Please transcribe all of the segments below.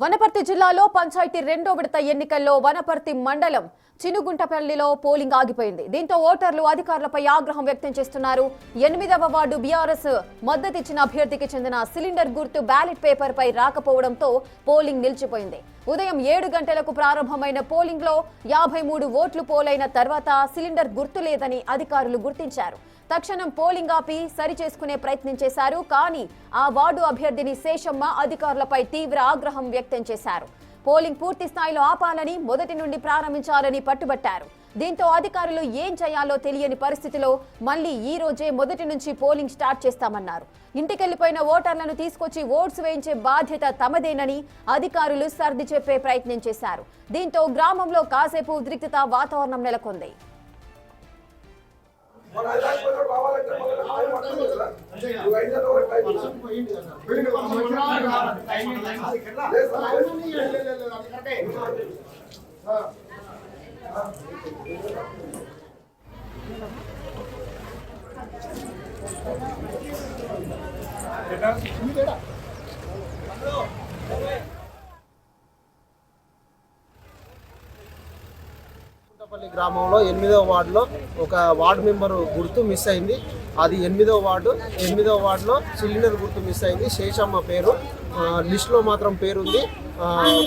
వనపర్తి జిల్లాలో పంచాయతీ రెండో విడత ఎన్నికల్లో వనపర్తి మండలం చినుగుంటపల్లిలో పోలింగ్ ఆగిపోయింది. దీంతో ఓటర్లు అధికారులపై ఆగ్రహం వ్యక్తం చేస్తున్నారు. 8వ వార్డు బీఆర్ఎస్ మద్దతిచ్చిన అభ్యర్థికి చెందిన సిలిండర్ గుర్తు బ్యాలెట్ పేపర్ పై రాకపోవడంతో పోలింగ్ నిలిచిపోయింది. ఉదయం 7 గంటలకు ప్రారంభమైన పోలింగ్ లో 53 ఓట్లు పోలైన తర్వాత సిలిండర్ గుర్తు లేదని అధికారులు గుర్తించారు. తక్షణం పోలింగ్ ఆపి సరిచేసుకునే ప్రయత్నం చేశారు. కానీ ఆ వార్డు అభ్యర్థిని శేషమ్మ అధికారులపై తీవ్ర ఆగ్రహం వ్యక్తం చేశారు. పోలింగ్ పూర్తి స్థాయిలో ఆపాలని, మొదటి నుండి ప్రారంభించాలని పట్టుబట్టారు. దీంతో అధికారులు ఏం చేయాలో తెలియని పరిస్థితిలో మళ్లీ ఈ రోజే మొదటి నుంచి పోలింగ్ స్టార్ట్ చేస్తామన్నారు. ఇంటికెళ్లిపోయిన ఓటర్లను తీసుకొచ్చి ఓట్స్ వేయించే బాధ్యత తమదేనని అధికారులు సర్ది చెప్పే ప్రయత్నం చేశారు. దీంతో గ్రామంలో కాసేపు ఉద్రిక్తత వాతావరణం నెలకొంది. గుంటపల్లి గ్రామంలో 8వ వార్డులో ఒక వార్డు మెంబరు గుర్తు మిస్ అయింది. అది 8వ వార్డులో సిలిండర్ గుర్తు మిస్ అయింది. శేషమ్మ పేరు లిస్టులో మాత్రం పేరుంది,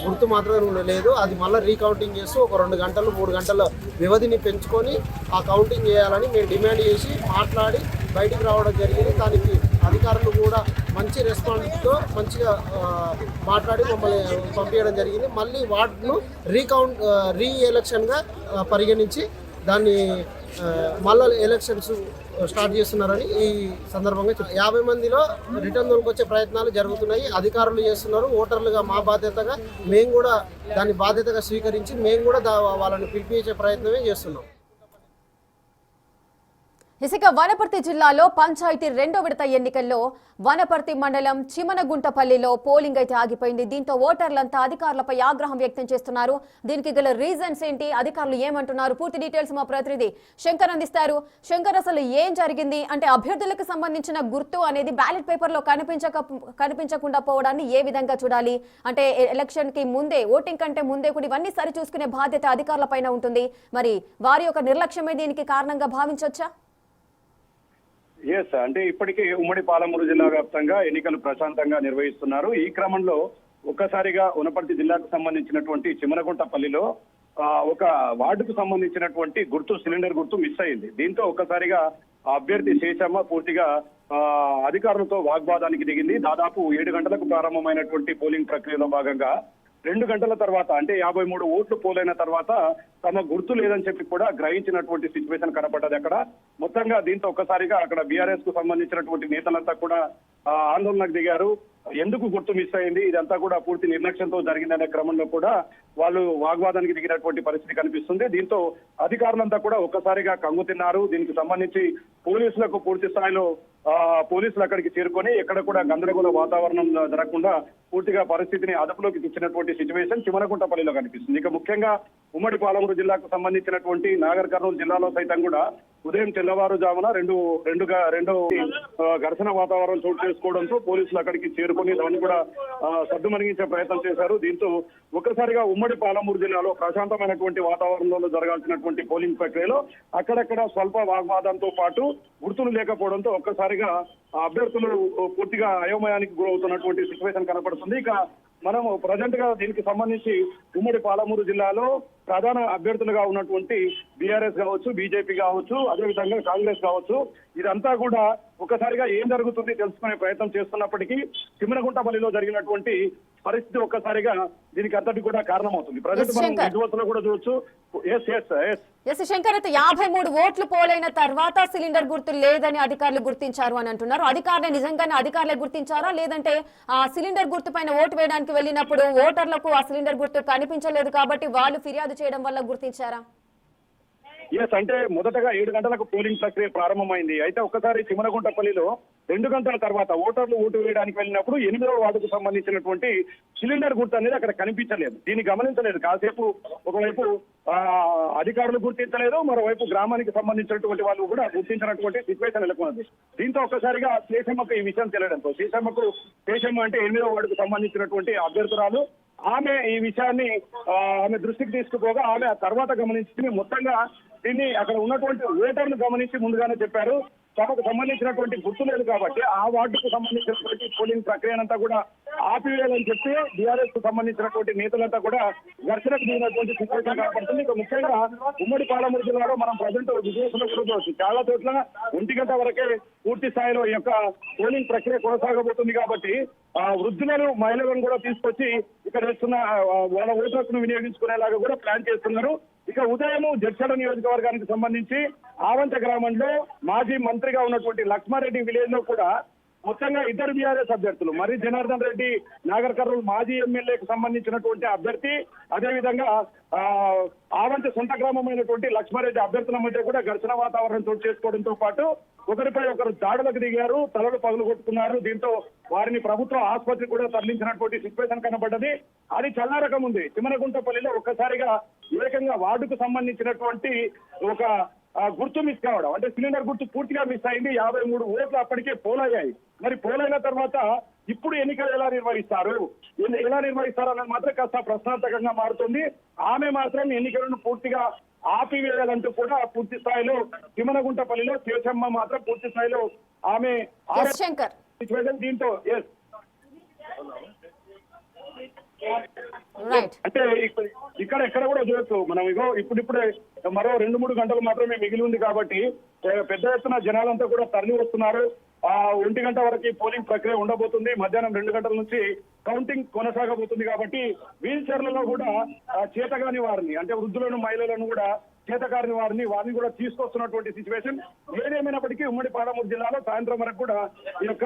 గుర్తు మాత్రం లేదు. అది మళ్ళీ రీకౌంటింగ్ చేస్తూ ఒక 2 గంటలు 3 గంటల వ్యవధిని పెంచుకొని ఆ కౌంటింగ్ చేయాలని మేము డిమాండ్ చేసి మాట్లాడి బయటికి రావడం జరిగింది. దానికి అధికారులు కూడా మంచి రెస్పాన్స్తో మంచిగా మాట్లాడి మమ్మల్ని పంపించడం జరిగింది. మళ్ళీ వార్డును రీ ఎలక్షన్గా పరిగణించి దాన్ని మళ్ళీ ఎలక్షన్స్ స్టార్ట్ చేస్తున్నారని ఈ సందర్భంగా 50 మందిలో రిటర్న్ వచ్చే ప్రయత్నాలు జరుగుతున్నాయి. అధికారులు చేస్తున్నారు. ఓటర్లుగా మా బాధ్యతగా మేము కూడా దాన్ని బాధ్యతగా స్వీకరించి మేము కూడా వాళ్ళని పిలిపించే ప్రయత్నమే చేస్తున్నాం. ఇసుక వనపర్తి జిల్లాలో పంచాయతీ రెండో విడత ఎన్నికల్లో వనపర్తి మండలం చిమనగుంటపల్లిలో పోలింగ్ అయితే ఆగిపోయింది. దీంతో ఓటర్లంతా అధికారులపై ఆగ్రహం వ్యక్తం చేస్తున్నారు. దీనికి గల రీజన్స్ ఏంటి, అధికారులు ఏమంటున్నారు, పూర్తి డీటెయిల్స్ మా ప్రతినిధి శంకర్ అందిస్తారు. శంకర్, అసలు ఏం జరిగింది అంటే అభ్యర్థులకు సంబంధించిన గుర్తు అనేది బ్యాలెట్ పేపర్ లో కనిపించకుండా పోవడాన్ని ఏ విధంగా చూడాలి? అంటే ఎలక్షన్ కి ముందే, ఓటింగ్ కంటే ముందే కూడా ఇవన్నీ సరి చూసుకునే బాధ్యత అధికారుల పైన ఉంటుంది. మరి వారి యొక్క నిర్లక్ష్యమే దీనికి కారణంగా భావించవచ్చా? ఎస్, అంటే ఇప్పటికే ఉమ్మడి పాలమూరు జిల్లా వ్యాప్తంగా ఎన్నికలు ప్రశాంతంగా నిర్వహిస్తున్నారు. ఈ క్రమంలో ఒక్కసారిగా వనపర్తి జిల్లాకు సంబంధించినటువంటి చిమనగుంటపల్లిలో ఒక వార్డుకు సంబంధించినటువంటి సిలిండర్ గుర్తు మిస్ అయింది. దీంతో ఒక్కసారిగా అభ్యర్థి శేషమ్మ పూర్తిగా అధికారులతో వాగ్వాదానికి దిగింది. దాదాపు 7 గంటలకు ప్రారంభమైనటువంటి పోలింగ్ ప్రక్రియలో భాగంగా 2 గంటల తర్వాత, అంటే 53 ఓట్లు పోలైన తర్వాత తమ గుర్తు లేదని చెప్పి కూడా గ్రహించినటువంటి సిచ్యువేషన్ కనపడ్డది అక్కడ. మొత్తంగా దీంతో ఒక్కసారిగా అక్కడ బీఆర్ఎస్ కు సంబంధించినటువంటి నేతలంతా కూడా ఆందోళనకు దిగారు. ఎందుకు గుర్తు మిస్ అయింది, ఇదంతా కూడా పూర్తి నిర్లక్ష్యంతో జరిగిందనే క్రమంలో కూడా వాళ్ళు వాగ్వాదానికి దిగినటువంటి పరిస్థితి కనిపిస్తుంది. దీంతో అధికారులంతా కూడా ఒక్కసారిగా కంగు తిన్నారు. దీనికి సంబంధించి పోలీసులకు పూర్తి స్థాయిలో పోలీసులు అక్కడికి చేరుకొని ఎక్కడ కూడా గందరగోళ వాతావరణం జరగకుండా పూర్తిగా పరిస్థితిని అదుపులోకి తెచ్చినటువంటి సిచ్యువేషన్ చిమనగుంటపల్లిలో కనిపిస్తుంది. ఇక ముఖ్యంగా ఉమ్మడి పాలమూరు జిల్లాకు సంబంధించినటువంటి నాగర్ కర్నూలు జిల్లాలో సైతం కూడా ఉదయం తెల్లవారుజామున రెండు ఘర్షణ వాతావరణం చోటు చేసుకోవడంతో పోలీసులు అక్కడికి చేరుకొని దాన్ని కూడా సద్దుమణిగించే ప్రయత్నం చేశారు. దీంతో ఒక్కసారిగా ఉమ్మడి పాలమూరు జిల్లాలో ప్రశాంతమైనటువంటి వాతావరణంలో జరగాల్సినటువంటి పోలింగ్ ప్రక్రియలో అక్కడక్కడ స్వల్ప వాగ్వాదంతో పాటు గుర్తులు లేకపోవడంతో ఒక్కసారిగా అభ్యర్థులు పూర్తిగా అయోమయానికి గురవుతున్నటువంటి సిచ్యువేషన్ కనపడుతుంది. ఇక మనం ప్రజెంట్ గా దీనికి సంబంధించి ఉమ్మడి పాలమూరు జిల్లాలో ప్రధాన అభ్యర్థులుగా ఉన్నటువంటి బీఆర్ఎస్ కావచ్చు, బీజేపీ కావచ్చు, అదేవిధంగా కాంగ్రెస్ కావచ్చు, ఇదంతా కూడా ఒక్కసారిగా ఏం జరుగుతుంది తెలుసుకునే ప్రయత్నం చేస్తున్నప్పటికీ చిమనగుంటపల్లిలో జరిగినటువంటి పరిస్థితి ఒక్కసారిగా దీనికి అంతటి కూడా కారణమవుతుంది. ప్రజెంట్ మనం విజువల్స్ లో కూడా చూడొచ్చు. శంకర్, 53 ఓట్లు పోలైన తర్వాత సిలిండర్ గుర్తు లేదని అధికారులు గుర్తించారు అని అంటున్నారు. అధికారులే నిజంగానే అధికారులే గుర్తించారా, లేదంటే ఆ సిలిండర్ గుర్తు పైన ఓటు వేయడానికి వెళ్ళినప్పుడు ఓటర్లకు ఆ సిలిండర్ గుర్తు కనిపించలేదు కాబట్టి వాళ్ళు ఫిర్యాదు చేయడం వల్ల గుర్తించారా? ఎస్, అంటే మొదటగా 7 గంటలకు పోలింగ్ ప్రక్రియ ప్రారంభమైంది. అయితే ఒక్కసారి చిమనగుంటపల్లిలో 2 గంటల తర్వాత ఓటర్లు ఓటు వేయడానికి వెళ్ళినప్పుడు 8వ వార్డుకు సంబంధించినటువంటి సిలిండర్ గుర్తు అనేది అక్కడ కనిపించలేదు. దీన్ని గమనించలేదు. కాసేపు ఒకవైపు అధికారులు గుర్తించలేదు, మరోవైపు గ్రామానికి సంబంధించినటువంటి వాళ్ళు కూడా గుర్తించినటువంటి సిచ్యువేషన్ నెలకొన్నది. దీంతో ఒక్కసారిగా శేషమ్మకు ఈ విషయం తెలియడంతో శేషమ్మ అంటే 8వ వార్డుకు సంబంధించినటువంటి అభ్యర్థురాలు ఆమె ఈ విషయాన్ని ఆమె దృష్టికి తీసుకుపోగా ఆమె ఆ తర్వాత గమనించి మొత్తంగా దీన్ని అక్కడ ఉన్నటువంటి ఓటర్ను గమనించి ముందుగానే చెప్పారు. తమకు సంబంధించినటువంటి గుర్తు లేదు కాబట్టి ఆ వార్డుకు సంబంధించినటువంటి పోలింగ్ ప్రక్రియనంతా కూడా ఆపివేయాలని చెప్పి బీఆర్ఎస్ కు సంబంధించినటువంటి నేతలంతా కూడా ఘర్షణకు దిగినటువంటి సిచ్యువేషన్ కనపడుతుంది. ఇక ముఖ్యంగా ఉమ్మడి పాలమూరు జిల్లాలో మనం ప్రజెంట్ విజయవంతంలో చూడవచ్చు. చాలా చోట్ల 1 గంట వరకే పూర్తి స్థాయిలో ఈ యొక్క పోలింగ్ ప్రక్రియ కొనసాగబోతుంది కాబట్టి వృద్ధులను మహిళలను కూడా తీసుకొచ్చి ఇక్కడ వేస్తున్న వాళ్ళ ఓటు హక్కును వినియోగించుకునేలాగా కూడా ప్లాన్ చేస్తున్నారు. ఇక ఉదయం జడ్చల నియోజకవర్గానికి సంబంధించి ఆవంచ గ్రామంలో మాజీ మంత్రిగా ఉన్నటువంటి లక్ష్మారెడ్డి విలేజ్ లో కూడా మొత్తంగా ఇద్దరు బీఆర్ఎస్ అభ్యర్థులు మరి జనార్దన్ రెడ్డి నాగర్ కర్నూలు మాజీ ఎమ్మెల్యేకి సంబంధించినటువంటి అభ్యర్థి, అదేవిధంగా ఆవంచ సొంత గ్రామమైనటువంటి లక్ష్మారెడ్డి అభ్యర్థుల మధ్య కూడా ఘర్షణ వాతావరణం చోటు చేసుకోవడంతో పాటు ఒకరిపై ఒకరు దాడులకు దిగారు, తలలు పగులు కొట్టుకున్నారు. దీంతో వారిని ప్రభుత్వ ఆసుపత్రి కూడా తరలించినటువంటి సిచ్యువేషన్ కనబడ్డది. అది చల్లారకం ఉంది. చిమనగుంటపల్లిలో ఒక్కసారిగా ఏకంగా వార్డుకు సంబంధించినటువంటి ఒక గుర్తు మిస్ కావడం, అంటే సిలిండర్ గుర్తు పూర్తిగా మిస్ అయింది. 53 ఓట్లు అప్పటికే పోలయ్యాయి. మరి పోలైన తర్వాత ఇప్పుడు ఎన్నికలు ఎలా నిర్వహిస్తారు అన్నది మాత్రం కాస్త ప్రశ్నార్థకంగా మారుతుంది. ఆమె మాత్రం ఎన్నికలను పూర్తిగా ఆపివేయాలంటూ కూడా పూర్తి స్థాయిలో తిమ్మనగుంటపల్లిలో శేషమ్మ మాత్రం పూర్తి స్థాయిలో ఆమె శంకర్ సిచ్యువేషన్. దీంతో అంటే ఇక్కడ ఎక్కడ కూడా చూడొచ్చు మనం. ఇప్పుడిప్పుడే మరో 2-3 గంటలు మాత్రమే మిగిలి ఉంది కాబట్టి పెద్ద ఎత్తున జనాలంతా కూడా తరలి వస్తున్నారు. 1 గంట వరకు పోలింగ్ ప్రక్రియ ఉండబోతుంది. మధ్యాహ్నం 2 గంటల నుంచి కౌంటింగ్ కొనసాగబోతుంది కాబట్టి వీల్ చైర్లలో కూడా చేతగాని వారిని, అంటే వృద్ధులను మహిళలను కూడా చేతకారిని వారిని కూడా తీసుకొస్తున్నటువంటి సిచ్యువేషన్. ఏదేమైనప్పటికీ ఉమ్మడి పాలమూరు జిల్లాలో సాయంత్రం వరకు కూడా ఈ యొక్క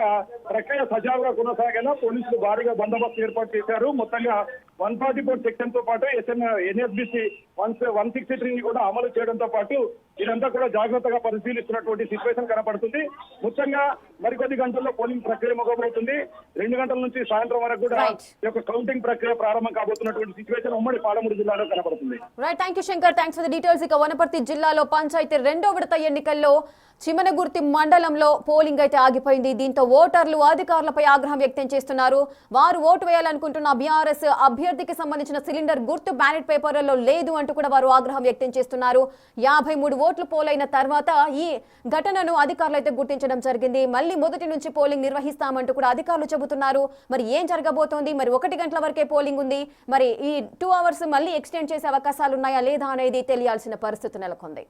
ప్రక్రియ సజావుగా కొనసాగేలా పోలీసులు భారీగా బందోబస్తు ఏర్పాటు చేశారు. మొత్తంగా 144 సెక్షన్ తో పాటు NSBC 163 కూడా అమలు చేయడంతో పాటు ఇదంతా కూడా జాగ్రత్తగా పరిశీలిస్తున్నటువంటి సిచ్యువేషన్ కనపడుతుంది. ముఖ్యంగా మరికొద్ది గంటల్లో పోలింగ్ ప్రక్రియ మొదలవుతుంది. 2 గంటల నుంచి సాయంత్రం వరకు కూడా ఈ యొక్క కౌంటింగ్ ప్రక్రియ ప్రారంభం కాబోతున్నటువంటి సిచ్యువేషన్ ఉమ్మడి పాలమూరు జిల్లాలో కనపడుతుంది. Right, thank you Shankar, thanks for the details. ఇక వనపర్తి జిల్లాలో పంచాయతీ 2వ విడత ఎన్నికల్లో చిమనగుర్తి మండలంలో పోలింగ్ అయితే ఆగిపోయింది. దీంతో ఓటర్లు అధికారులపై ఆగ్రహం వ్యక్తం చేస్తున్నారు. వారు ఓటు వేయాలనుకుంటున్న బీఆర్ఎస్ అభ్యర్థికి సంబంధించిన సిలిండర్ గుర్తు బ్యాలెట్ పేపర్లలో లేదు అంటూ కూడా వారు ఆగ్రహం వ్యక్తం చేస్తున్నారు. 53 ఓట్లు పోలైన తర్వాత ఈ ఘటనను అధికారులు అయితే గుర్తించడం జరిగింది. మళ్ళీ మొదటి నుంచి పోలింగ్ నిర్వహిస్తామంటూ కూడా అధికారులు చెబుతున్నారు. మరి ఏం జరగబోతోంది? మరి 1 గంటల వరకే పోలింగ్ ఉంది. మరి ఈ 2 అవర్స్ మళ్ళీ ఎక్స్టెండ్ చేసే అవకాశాలు ఉన్నాయా లేదా అనేది తెలియాల్సిన పరిస్థితి నెలకొంది.